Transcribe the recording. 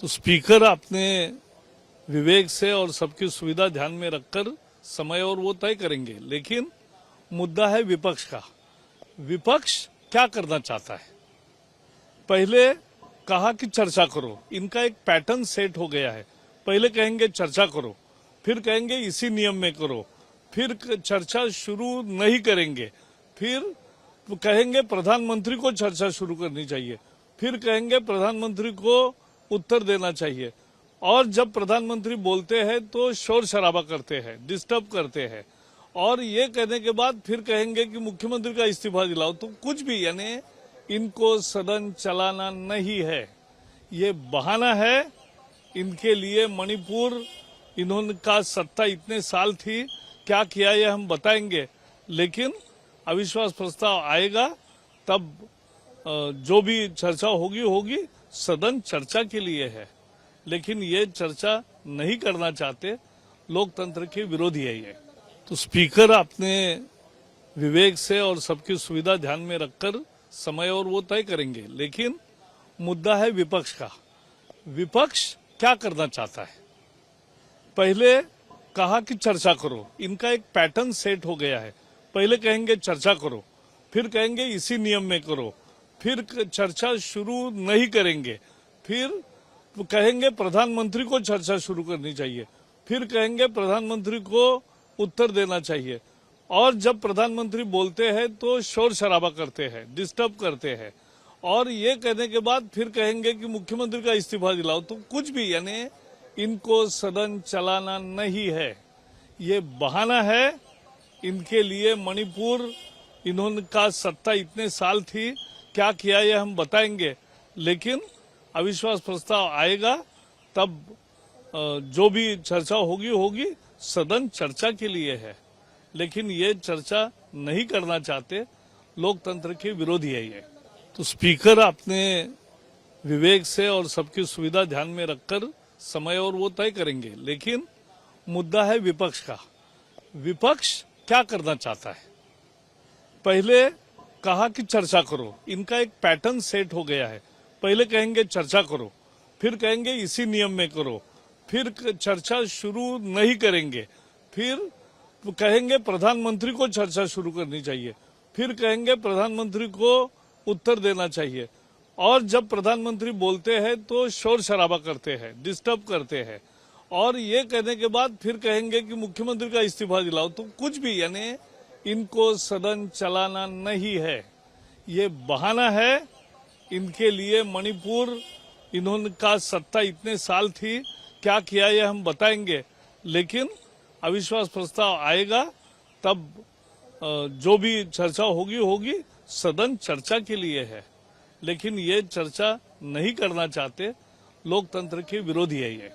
तो स्पीकर आपने विवेक से और सबकी सुविधा ध्यान में रखकर समय और वो तय करेंगे, लेकिन मुद्दा है विपक्ष का। विपक्ष क्या करना चाहता है? पहले कहा कि चर्चा करो, इनका एक पैटर्न सेट हो गया है। पहले कहेंगे चर्चा करो, फिर कहेंगे इसी नियम में करो, फिर चर्चा शुरू नहीं करेंगे, फिर कहेंगे प्रधानमंत्री को चर्चा शुरू करनी चाहिए, फिर कहेंगे प्रधानमंत्री को उत्तर देना चाहिए। और जब प्रधानमंत्री बोलते हैं तो शोर शराबा करते हैं, डिस्टर्ब करते हैं, और ये कहने के बाद फिर कहेंगे कि मुख्यमंत्री का इस्तीफा दिलाओ। तो कुछ भी, यानी इनको सदन चलाना नहीं है, ये बहाना है इनके लिए। मणिपुर इन्होंने का सत्ता इतने साल थी, क्या किया ये हम बताएंगे, लेकिन अविश्वास प्रस्ताव आएगा तब जो भी चर्चा होगी। सदन चर्चा के लिए है, लेकिन ये चर्चा नहीं करना चाहते, लोकतंत्र के विरोधी है ये। तो स्पीकर आपने विवेक से और सबकी सुविधा ध्यान में रखकर समय और वो तय करेंगे, लेकिन मुद्दा है विपक्ष का। विपक्ष क्या करना चाहता है? पहले कहा कि चर्चा करो, इनका एक पैटर्न सेट हो गया है। पहले कहेंगे चर्चा करो, फिर कहेंगे इसी नियम में करो, फिर चर्चा शुरू नहीं करेंगे, फिर कहेंगे प्रधानमंत्री को चर्चा शुरू करनी चाहिए, फिर कहेंगे प्रधानमंत्री को उत्तर देना चाहिए। और जब प्रधानमंत्री बोलते हैं तो शोर शराबा करते हैं, डिस्टर्ब करते हैं, और ये कहने के बाद फिर कहेंगे कि मुख्यमंत्री का इस्तीफा दिलाओ। तो कुछ भी, यानी इनको सदन चलाना नहीं है, ये बहाना है इनके लिए। मणिपुर इन्होंने का सत्ता इतने साल थी, क्या किया ये हम बताएंगे, लेकिन अविश्वास प्रस्ताव आएगा तब जो भी चर्चा होगी। सदन चर्चा के लिए है, लेकिन ये चर्चा नहीं करना चाहते, लोकतंत्र के विरोधी है ये। तो स्पीकर आपने विवेक से और सबकी सुविधा ध्यान में रखकर समय और वो तय करेंगे, लेकिन मुद्दा है विपक्ष का। विपक्ष क्या करना चाहता है? पहले कहा कि चर्चा करो, इनका एक पैटर्न सेट हो गया है। पहले कहेंगे चर्चा करो, फिर कहेंगे इसी नियम में करो, फिर चर्चा शुरू नहीं करेंगे, फिर कहेंगे प्रधानमंत्री को चर्चा शुरू करनी चाहिए, फिर कहेंगे प्रधानमंत्री को उत्तर देना चाहिए। और जब प्रधानमंत्री बोलते हैं तो शोर शराबा करते हैं, डिस्टर्ब करते हैं, और ये कहने के बाद फिर कहेंगे कि मुख्यमंत्री का इस्तीफा दिलाओ। तो कुछ भी, यानी इनको सदन चलाना नहीं है, ये बहाना है इनके लिए। मणिपुर इन्होंने का सत्ता इतने साल थी, क्या किया ये हम बताएंगे, लेकिन अविश्वास प्रस्ताव आएगा तब जो भी चर्चा होगी। सदन चर्चा के लिए है, लेकिन ये चर्चा नहीं करना चाहते, लोकतंत्र के विरोधी है ये।